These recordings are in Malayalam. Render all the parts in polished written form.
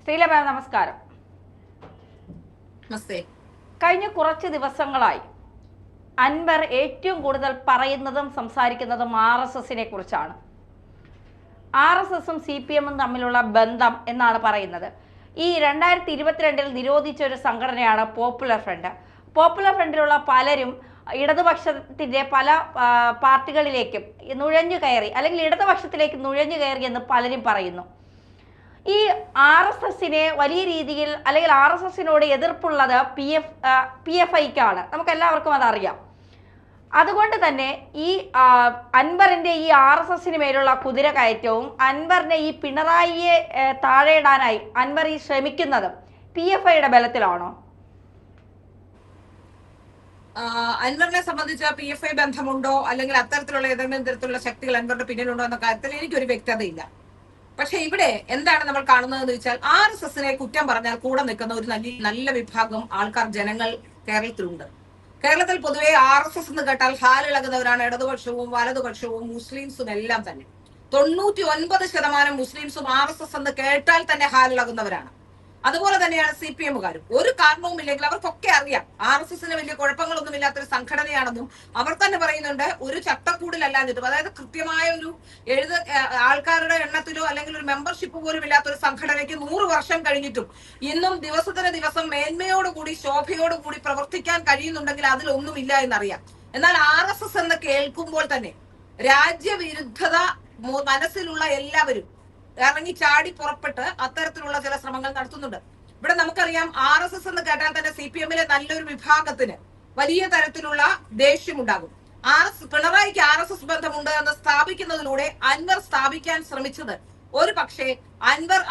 ശ്രീലത, നമസ്കാരം. നമസ്തേ. കഴിഞ്ഞ കുറച്ച് ദിവസങ്ങളായി അൻവർ ഏറ്റവും കൂടുതൽ പറയുന്നതും സംസാരിക്കുന്നതും RSSനെ കുറിച്ചാണ്. RSSും CPM തമ്മിലുള്ള ബന്ധം എന്നാണ് പറയുന്നത്. ഈ 2022 നിരോധിച്ച ഒരു സംഘടനയാണ് പോപ്പുലർ ഫ്രണ്ട്. പോപ്പുലർ ഫ്രണ്ടിലുള്ള പലരും ഇടതുപക്ഷത്തിൻ്റെ പല പാർട്ടികളിലേക്കും നുഴഞ്ഞു കയറി, അല്ലെങ്കിൽ ഇടതുപക്ഷത്തിലേക്ക് നുഴഞ്ഞു കയറി എന്ന് പലരും പറയുന്നു. ഈ RSSനെ വലിയ രീതിയിൽ, അല്ലെങ്കിൽ RSSനോട് എതിർപ്പുള്ളത് PFIക്കാണ്. നമുക്കെല്ലാവർക്കും അതറിയാം. അതുകൊണ്ട് തന്നെ ഈ അൻവറിൻ്റെ ഈ RSSന് മേലുള്ള കുതിര കയറ്റവും അൻവറിനെ ഈ പിണറായിയെ താഴെയിടാനായി അൻവർ ഈ ശ്രമിക്കുന്നതും PFIയുടെ ബലത്തിലാണോ? അൻവറിനെ സംബന്ധിച്ച് PFI ബന്ധമുണ്ടോ, അല്ലെങ്കിൽ അത്തരത്തിലുള്ള ഏതെങ്കിലും തരത്തിലുള്ള ശക്തികൾ അൻവറിന്റെ പിന്നിലുണ്ടോ എന്ന കാര്യത്തിൽ എനിക്കൊരു വ്യക്തതയില്ല. പക്ഷെ ഇവിടെ എന്താണ് നമ്മൾ കാണുന്നതെന്ന് വെച്ചാൽ RSSനെ കുറ്റം പറഞ്ഞാൽ കൂടെ നിൽക്കുന്ന ഒരു നല്ല വിഭാഗം ആൾക്കാർ, ജനങ്ങൾ കേരളത്തിലുണ്ട്. കേരളത്തിൽ പൊതുവെ RSS എന്ന് കേട്ടാൽ ഹാലിളകുന്നവരാണ് ഇടതുപക്ഷവും വലതുപക്ഷവും മുസ്ലിംസും എല്ലാം തന്നെ. 99% മുസ്ലിംസും RSS എന്ന് കേട്ടാൽ തന്നെ ഹാലിളകുന്നവരാണ്. അതുപോലെ തന്നെയാണ് CPMകാരും. ഒരു കാരണവും ഇല്ലെങ്കിൽ അവർക്കൊക്കെ അറിയാം RSSന് വലിയ കുഴപ്പങ്ങളൊന്നും ഇല്ലാത്തൊരു സംഘടനയാണെന്നും അവർ തന്നെ പറയുന്നുണ്ട്. ഒരു ചട്ടക്കൂടിലല്ലാഞ്ഞിട്ടും, അതായത് കൃത്യമായ ഒരു ആൾക്കാരുടെ എണ്ണത്തിലോ അല്ലെങ്കിൽ ഒരു മെമ്പർഷിപ്പ് പോലും ഇല്ലാത്തൊരു സംഘടനയ്ക്ക് 100 വർഷം കഴിഞ്ഞിട്ടും ഇന്നും ദിവസത്തിന് ദിവസം മേന്മയോടുകൂടി ശോഭയോടുകൂടി പ്രവർത്തിക്കാൻ കഴിയുന്നുണ്ടെങ്കിൽ അതിലൊന്നുമില്ല എന്നറിയാം. എന്നാൽ RSS എന്ന് കേൾക്കുമ്പോൾ തന്നെ രാജ്യവിരുദ്ധത മനസ്സിലുള്ള എല്ലാവരും ഇറങ്ങി ചാടി പുറപ്പെട്ട് അത്തരത്തിലുള്ള ചില ശ്രമങ്ങൾ നടത്തുന്നുണ്ട്. ഇവിടെ നമുക്കറിയാം RSS എന്ന് കേട്ടാൽ തന്നെ CPMലെ നല്ലൊരു വിഭാഗത്തിന് വലിയ തരത്തിലുള്ള ദേഷ്യമുണ്ടാകും. പിണറായിക്ക് RSS ബന്ധമുണ്ട് എന്ന് സ്ഥാപിക്കുന്നതിലൂടെ അൻവർ സ്ഥാപിക്കാൻ ശ്രമിച്ചത് ഒരു പക്ഷേ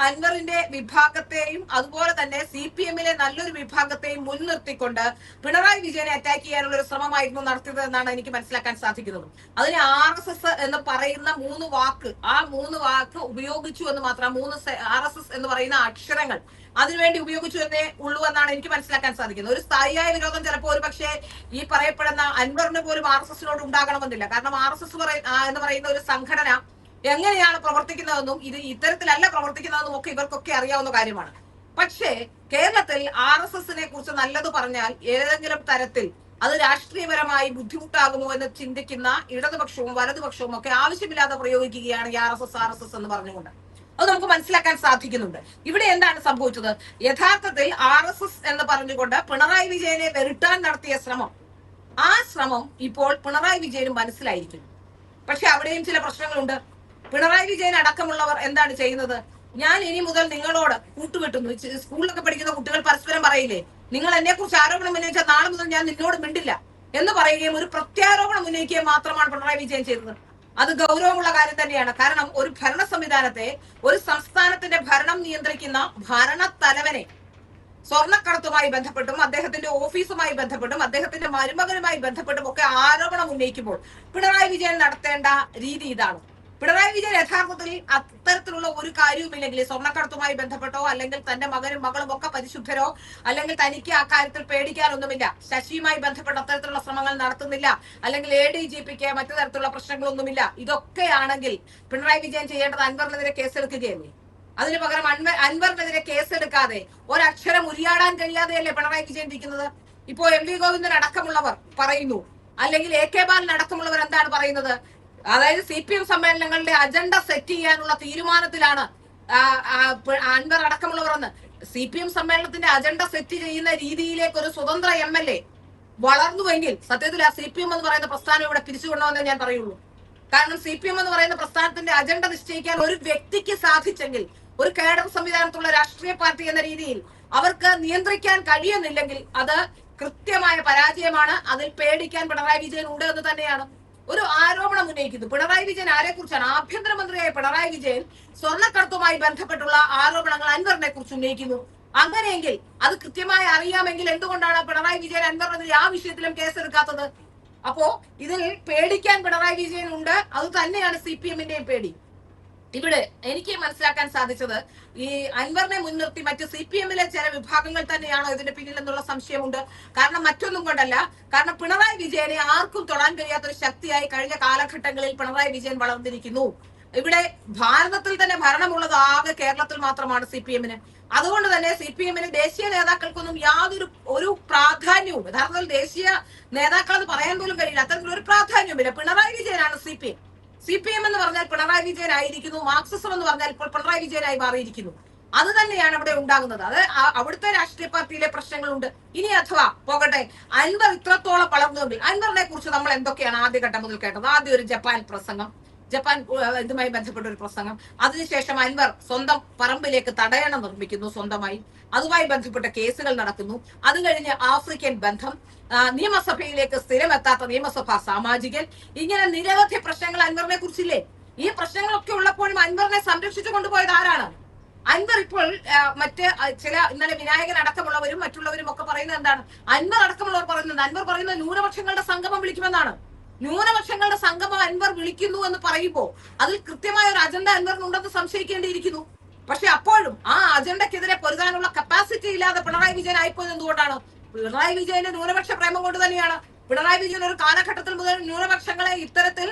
അൻവറിന്റെ വിഭാഗത്തെയും അതുപോലെ തന്നെ CPMലെ നല്ലൊരു വിഭാഗത്തെയും മുൻനിർത്തിക്കൊണ്ട് പിണറായി വിജയനെ അറ്റാക്ക് ചെയ്യാനുള്ള ഒരു ശ്രമമായിരുന്നു നടത്തിയത് എന്നാണ് എനിക്ക് മനസ്സിലാക്കാൻ സാധിക്കുന്നത്. അതിന് RSS എന്ന് പറയുന്ന 3 വാക്ക്, ആ 3 വാക്ക് ഉപയോഗിച്ചു എന്ന് മാത്രം, 3 RSS എന്ന് പറയുന്ന അക്ഷരങ്ങൾ അതിനുവേണ്ടി ഉപയോഗിച്ചു എന്നേ ഉള്ളൂ എന്നാണ് എനിക്ക് മനസ്സിലാക്കാൻ സാധിക്കുന്നത്. ഒരു സ്ഥായിയായ വിരോധം ചിലപ്പോൾ ഒരു പക്ഷേ ഈ പറയപ്പെടുന്ന അൻവറിന് പോലും RSSനോട് ഉണ്ടാകണമെന്നില്ല. കാരണം RSS എന്ന് പറയുന്ന ഒരു സംഘടന എങ്ങനെയാണ് പ്രവർത്തിക്കുന്നതെന്നും ഇത് ഇത്തരത്തിലല്ല പ്രവർത്തിക്കുന്നതെന്നും ഒക്കെ ഇവർക്കൊക്കെ അറിയാവുന്ന കാര്യമാണ്. പക്ഷേ കേരളത്തിൽ RSSനെ കുറിച്ച് നല്ലത് പറഞ്ഞാൽ ഏതെങ്കിലും തരത്തിൽ അത് രാഷ്ട്രീയപരമായി ബുദ്ധിമുട്ടാകുമോ എന്ന് ചിന്തിക്കുന്ന ഇടതുപക്ഷവും വലതുപക്ഷവും ഒക്കെ ആവശ്യമില്ലാതെ പ്രയോഗിക്കുകയാണ് ഈ RSS എന്ന് പറഞ്ഞുകൊണ്ട്. അത് നമുക്ക് മനസ്സിലാക്കാൻ സാധിക്കുന്നുണ്ട്. ഇവിടെ എന്താണ് സംഭവിച്ചത്? യഥാർത്ഥത്തിൽ RSS എന്ന് പറഞ്ഞുകൊണ്ട് പിണറായി വിജയനെ വെറുട്ടാൻ നടത്തിയ ശ്രമം, ആ ശ്രമം ഇപ്പോൾ പിണറായി വിജയനും മനസ്സിലായിരിക്കുന്നു. പക്ഷെ അവിടെയും ചില പ്രശ്നങ്ങളുണ്ട്. പിണറായി വിജയൻ അടക്കമുള്ളവർ എന്താണ് ചെയ്യുന്നത്? ഞാൻ ഇനി മുതൽ നിങ്ങളോട് കൂട്ടുകെട്ടുന്നു. സ്കൂളിലൊക്കെ പഠിക്കുന്ന കുട്ടികൾ പരസ്പരം പറയില്ലേ, നിങ്ങൾ എന്നെ കുറിച്ച് ആരോപണം ഉന്നയിച്ചാൽ നാളെ മുതൽ ഞാൻ നിന്നോട് മിണ്ടില്ല എന്ന് പറയുകയും ഒരു പ്രത്യാരോപണം ഉന്നയിക്കുകയും മാത്രമാണ് പിണറായി വിജയൻ ചെയ്തത്. അത് ഗൗരവമുള്ള കാര്യം തന്നെയാണ്. കാരണം ഒരു ഭരണ സംവിധാനത്തെ, ഒരു സംസ്ഥാനത്തിന്റെ ഭരണം നിയന്ത്രിക്കുന്ന ഭരണത്തലവനെ സ്വർണ്ണക്കടത്തുമായി ബന്ധപ്പെട്ടും അദ്ദേഹത്തിന്റെ ഓഫീസുമായി ബന്ധപ്പെട്ടും അദ്ദേഹത്തിന്റെ മരുമകനുമായി ബന്ധപ്പെട്ടും ഒക്കെ ആരോപണം ഉന്നയിക്കുമ്പോൾ പിണറായി വിജയൻ നടത്തേണ്ട രീതി ഇതാണ്. പിണറായി വിജയൻ യഥാർത്ഥത്തിൽ അത്തരത്തിലുള്ള ഒരു കാര്യവുമില്ലെങ്കിൽ, സ്വർണ്ണക്കടത്തുമായി ബന്ധപ്പെട്ടോ അല്ലെങ്കിൽ തന്റെ മകനും മകളും ഒക്കെ പരിശുദ്ധരോ അല്ലെങ്കിൽ തനിക്ക് ആ കാര്യത്തിൽ പേടിക്കാനൊന്നുമില്ല, ശശിയുമായി ബന്ധപ്പെട്ട് അത്തരത്തിലുള്ള ശ്രമങ്ങൾ നടത്തുന്നില്ല, അല്ലെങ്കിൽ ADGPക്ക് മറ്റു തരത്തിലുള്ള പ്രശ്നങ്ങളൊന്നുമില്ല. ഇതൊക്കെയാണെങ്കിൽ പിണറായി വിജയൻ ചെയ്യേണ്ടത് അൻവറിനെതിരെ കേസെടുക്കുകയല്ലേ? അതിനു പകരം അൻവറിനെതിരെ കേസെടുക്കാതെ ഒരക്ഷരം ഉരിയാടാൻ കഴിയാതെയല്ലേ പിണറായി വിജയൻ ഇരിക്കുന്നത്? ഇപ്പോ MV ഗോവിന്ദൻ അടക്കമുള്ളവർ പറയുന്നു, അല്ലെങ്കിൽ AK ബാലൻ അടക്കമുള്ളവർ എന്താണ് പറയുന്നത്? അതായത് CPM സമ്മേളനങ്ങളുടെ അജണ്ട സെറ്റ് ചെയ്യാനുള്ള തീരുമാനത്തിലാണ് അൻവർ അടക്കമുള്ളവരെന്ന്. CPM സമ്മേളനത്തിന്റെ അജണ്ട സെറ്റ് ചെയ്യുന്ന രീതിയിലേക്ക് ഒരു സ്വതന്ത്ര MLA വളർന്നുവെങ്കിൽ സത്യത്തിൽ ആ CPM എന്ന് പറയുന്ന പ്രസ്ഥാനം ഇവിടെ പിരിച്ചുകൊണ്ടുവന്നേ ഞാൻ പറയുള്ളൂ. കാരണം CPM എന്ന് പറയുന്ന പ്രസ്ഥാനത്തിന്റെ അജണ്ട നിശ്ചയിക്കാൻ ഒരു വ്യക്തിക്ക് സാധിച്ചെങ്കിൽ, ഒരു കേഡർ സംവിധാനത്തുള്ള രാഷ്ട്രീയ പാർട്ടി എന്ന രീതിയിൽ അവർക്ക് നിയന്ത്രിക്കാൻ കഴിയുന്നില്ലെങ്കിൽ അത് കൃത്യമായ പരാജയമാണ്. അതിൽ പേടിക്കാൻ പിണറായി വിജയൻ ഉണ്ട് എന്ന് തന്നെയാണ്. ഒരു ആരോപണം ഉന്നയിക്കുന്നു. പിണറായി വിജയൻ ആരെ കുറിച്ചാണ്? ആഭ്യന്തരമന്ത്രിയായ പിണറായി വിജയൻ സ്വർണ്ണക്കടത്തുമായി ബന്ധപ്പെട്ടുള്ള ആരോപണങ്ങൾ അൻവറിനെ കുറിച്ച് ഉന്നയിക്കുന്നു. അങ്ങനെയെങ്കിൽ അത് കൃത്യമായി അറിയാമെങ്കിൽ എന്തുകൊണ്ടാണ് പിണറായി വിജയൻ അൻവറിനെതിരെ ആ വിഷയത്തിലും കേസെടുക്കാത്തത്? അപ്പോ ഇതിൽ പേടിക്കാൻ പിണറായി വിജയൻ ഉണ്ട്. അത് തന്നെയാണ് CPMന്റെയും പേടി. ഇവിടെ എനിക്ക് മനസ്സിലാക്കാൻ സാധിച്ചത് ഈ അൻവറിനെ മുൻനിർത്തി മറ്റ് CPMലെ ചില വിഭാഗങ്ങൾ തന്നെയാണോ ഇതിന്റെ പിന്നിൽ എന്നുള്ള സംശയമുണ്ട്. കാരണം മറ്റൊന്നും കൊണ്ടല്ല, കാരണം പിണറായി വിജയനെ ആർക്കും തൊടാൻ കഴിയാത്തൊരു ശക്തിയായി കഴിഞ്ഞ കാലഘട്ടങ്ങളിൽ പിണറായി വിജയൻ വളർന്നിരിക്കുന്നു. ഇവിടെ ഭാരതത്തിൽ തന്നെ ഭരണമുള്ളത് ആകെ കേരളത്തിൽ മാത്രമാണ് CPM-ന്. അതുകൊണ്ട് തന്നെ CPM-ന് ദേശീയ നേതാക്കൾക്കൊന്നും ഒരു പ്രാധാന്യവും, യഥാർത്ഥത്തിൽ ദേശീയ നേതാക്കൾ എന്ന് പറയാൻ പോലും കഴിയില്ല, അത്തരത്തിലൊരു പ്രാധാന്യവുമില്ല. പിണറായി വിജയനാണ് CPM എന്ന് പറഞ്ഞാൽ പിണറായി വിജയൻ ആയിരിക്കുന്നു, മാർക്സിസം എന്ന് പറഞ്ഞാൽ ഇപ്പോൾ പിണറായി വിജയനായി മാറിയിരിക്കുന്നു. അത് തന്നെയാണ് ഇവിടെ ഉണ്ടാകുന്നത്. അത് അവിടുത്തെ രാഷ്ട്രീയ പാർട്ടിയിലെ പ്രശ്നങ്ങളുണ്ട്. ഇനി അഥവാ പോകട്ടെ, അൻവർ ഇത്രത്തോളം വളർന്നുവെങ്കിൽ അൻവറിനെ കുറിച്ച് നമ്മൾ എന്തൊക്കെയാണ് ആദ്യഘട്ടം മുതൽ കേട്ടത്? ആദ്യം ഒരു ജപ്പാൻ ഇതുമായി ബന്ധപ്പെട്ട ഒരു പ്രസംഗം, അതിനുശേഷം അൻവർ സ്വന്തം പറമ്പിലേക്ക് തടയണ നിർമ്മിക്കുന്നു സ്വന്തമായി, അതുമായി ബന്ധപ്പെട്ട കേസുകൾ നടക്കുന്നു. അത് കഴിഞ്ഞ് ആഫ്രിക്കൻ ബന്ധം, നിയമസഭയിലേക്ക് സ്ഥിരമെത്താത്ത നിയമസഭാ സാമാജികൻ, ഇങ്ങനെ നിരവധി പ്രശ്നങ്ങൾ അൻവറിനെ കുറിച്ചില്ലേ? ഈ പ്രശ്നങ്ങളൊക്കെ ഉള്ളപ്പോഴും അൻവറിനെ സംരക്ഷിച്ചു കൊണ്ടുപോയത് ആരാണ്? അൻവർ ഇപ്പോൾ ചില ഇന്നലെ വിനായകൻ അടക്കമുള്ളവരും മറ്റുള്ളവരും ഒക്കെ പറയുന്നത് എന്താണ്? അൻവർ അടക്കമുള്ളവർ പറയുന്നത്, അൻവർ പറയുന്നത് ന്യൂനപക്ഷങ്ങളുടെ സംഗമം വിളിക്കുമെന്നാണ്. ന്യൂനപക്ഷങ്ങളുടെ സംഗമം അൻവർ വിളിക്കുന്നു എന്ന് പറയുമ്പോൾ അതിൽ കൃത്യമായ ഒരു അജണ്ട അൻവറിനുണ്ടെന്ന് സംശയിക്കേണ്ടിയിരിക്കുന്നു. പക്ഷെ അപ്പോഴും ആ അജണ്ടക്കെതിരെ പൊരുതാനുള്ള കപ്പാസിറ്റി ഇല്ലാതെ പിണറായി വിജയൻ ആയിപ്പോയത് എന്തുകൊണ്ടാണ്? പിണറായി വിജയന്റെ ന്യൂനപക്ഷ പ്രേമം കൊണ്ട് തന്നെയാണ്. പിണറായി വിജയൻ ഒരു കാലഘട്ടത്തിൽ മുതൽ ന്യൂനപക്ഷങ്ങളെ ഇത്തരത്തിൽ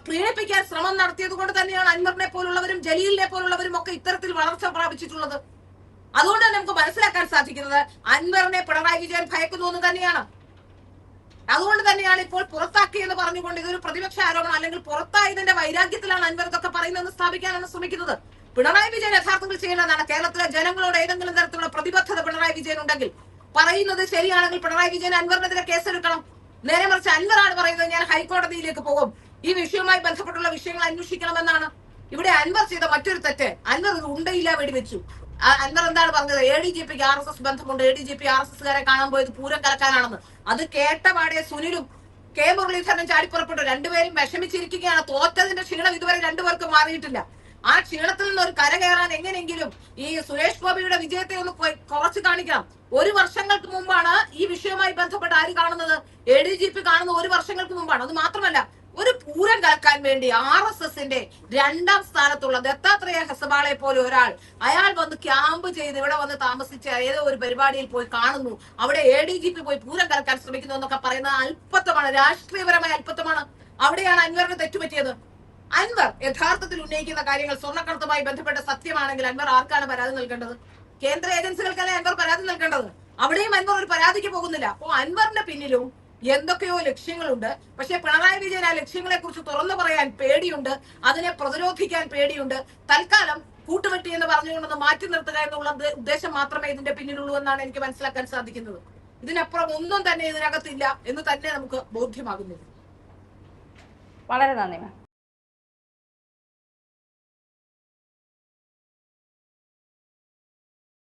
പ്രീണിപ്പിക്കാൻ ശ്രമം നടത്തിയത് കൊണ്ട് തന്നെയാണ് അൻവറിനെ പോലുള്ളവരും ജലീലിനെ പോലുള്ളവരും ഒക്കെ ഇത്തരത്തിൽ വളർച്ച പ്രാപിച്ചിട്ടുള്ളത്. അതുകൊണ്ട് തന്നെ നമുക്ക് മനസ്സിലാക്കാൻ സാധിക്കുന്നത് അൻവറിനെ പിണറായി വിജയൻ ഭയക്കുന്നു എന്ന് തന്നെയാണ്. അതുകൊണ്ട് തന്നെയാണ് ഇപ്പോൾ പുറത്താക്കി എന്ന് പറഞ്ഞുകൊണ്ട് ഇതൊരു പ്രതിപക്ഷ ആരോപണം, അല്ലെങ്കിൽ പുറത്തായതിന്റെ വൈരാഗ്യത്തിലാണ് അൻവർ ഇതൊക്കെ പറയുന്നതെന്ന് സ്ഥാപിക്കാനാണ് ശ്രമിക്കുന്നത്. പിണറായി വിജയൻ യഥാർത്ഥത്തിൽ ചെയ്യേണ്ടതാണ്, കേരളത്തിലെ ജനങ്ങളോട് ഏതെങ്കിലും തരത്തിലുള്ള പ്രതിബദ്ധത പിണറായി വിജയൻ ഉണ്ടെങ്കിൽ, പറയുന്നത് ശരിയാണെങ്കിൽ പിണറായി വിജയൻ അൻവറിനെതിരെ കേസെടുക്കണം. നേരെ മറിച്ച് അൻവറാണ് പറയുന്നത് ഞാൻ ഹൈക്കോടതിയിലേക്ക് പോകും, ഈ വിഷയവുമായി ബന്ധപ്പെട്ടുള്ള വിഷയങ്ങൾ അന്വേഷിക്കണമെന്നാണ്. ഇവിടെ അൻവർ ചെയ്ത മറ്റൊരു തെറ്റ്, അൻവർ ഒരു ഉണ്ടയില്ല വെടിവെച്ചു. അൻവർ എന്താണ് പറഞ്ഞത്? ADGPക്ക് RSS ബന്ധമുണ്ട്, ADGP RSSകാരെ കാണാൻ പോയത് പൂരം കലക്കാനാണെന്ന്. അത് കേട്ടപാടെ സുനിലും K മുരളീധരനും ചാടിപ്പുറപ്പെട്ടു. രണ്ടുപേരും വിഷമിച്ചിരിക്കുകയാണ്. തോറ്റതിന്റെ ക്ഷീണം ഇതുവരെ രണ്ടുപേർക്കും മാറിയിട്ടില്ല. ആ ക്ഷീണത്തിൽ നിന്ന് ഒരു കര കയറാൻ എങ്ങനെയെങ്കിലും ഈ സുരേഷ് ഗോപിയുടെ വിജയത്തെ ഒന്ന് കുറച്ച് കാണിക്കണം. 1 വർഷങ്ങൾക്ക് മുമ്പാണ് ഈ വിഷയവുമായി ബന്ധപ്പെട്ട് ആര് കാണുന്നത്? ADGP കാണുന്നത് 1 വർഷങ്ങൾക്ക് മുമ്പാണ്. അത് മാത്രമല്ല, ഒരു പൂരം കലക്കാൻ വേണ്ടി RSSന്റെ 2ാം സ്ഥാനത്തുള്ള ദത്താത്രേയ ഹെസബാളെ പോലെ ഒരാൾ, അയാൾ വന്ന് ക്യാമ്പ് ചെയ്ത് ഇവിടെ വന്ന് താമസിച്ച് ഏതോ ഒരു പരിപാടിയിൽ പോയി കാണുന്നു, അവിടെ ADGP പോയി പൂരം കലക്കാൻ ശ്രമിക്കുന്നു എന്നൊക്കെ പറയുന്നത് അല്പത്തമാണ്, രാഷ്ട്രീയപരമായ അല്പത്തമാണ്. അവിടെയാണ് അൻവറിന് തെറ്റുപറ്റിയത്. അൻവർ യഥാർത്ഥത്തിൽ ഉന്നയിക്കുന്ന കാര്യങ്ങൾ സ്വർണ്ണക്കടത്തുമായി ബന്ധപ്പെട്ട സത്യമാണെങ്കിൽ അൻവർ ആർക്കാണ് പരാതി നൽകേണ്ടത്? കേന്ദ്ര ഏജൻസികൾക്കല്ലേ അൻവർ പരാതി നൽകേണ്ടത്. അവിടെയും അൻവർ ഒരു പരാതിക്ക് പോകുന്നില്ല. അപ്പോ അൻവറിന്റെ പിന്നിലും എന്തൊക്കെയോ ലക്ഷ്യങ്ങളുണ്ട്. പക്ഷെ പിണറായി വിജയൻ ആ ലക്ഷ്യങ്ങളെ കുറിച്ച് തുറന്നു പറയാൻ പേടിയുണ്ട്, അതിനെ പ്രതിരോധിക്കാൻ പേടിയുണ്ട്. തൽക്കാലം കൂട്ടുവെട്ടി എന്ന് പറഞ്ഞുകൊണ്ടൊന്ന് മാറ്റി നിർത്തുക എന്നുള്ള ഉദ്ദേശം മാത്രമേ ഇതിന്റെ പിന്നിലുള്ളൂ എന്നാണ് എനിക്ക് മനസ്സിലാക്കാൻ സാധിക്കുന്നത്. ഇതിനപ്പുറം ഒന്നും തന്നെ ഇതിനകത്തില്ല എന്ന് തന്നെ നമുക്ക് ബോധ്യമാകുന്നില്ല. വളരെ നന്ദി മാം.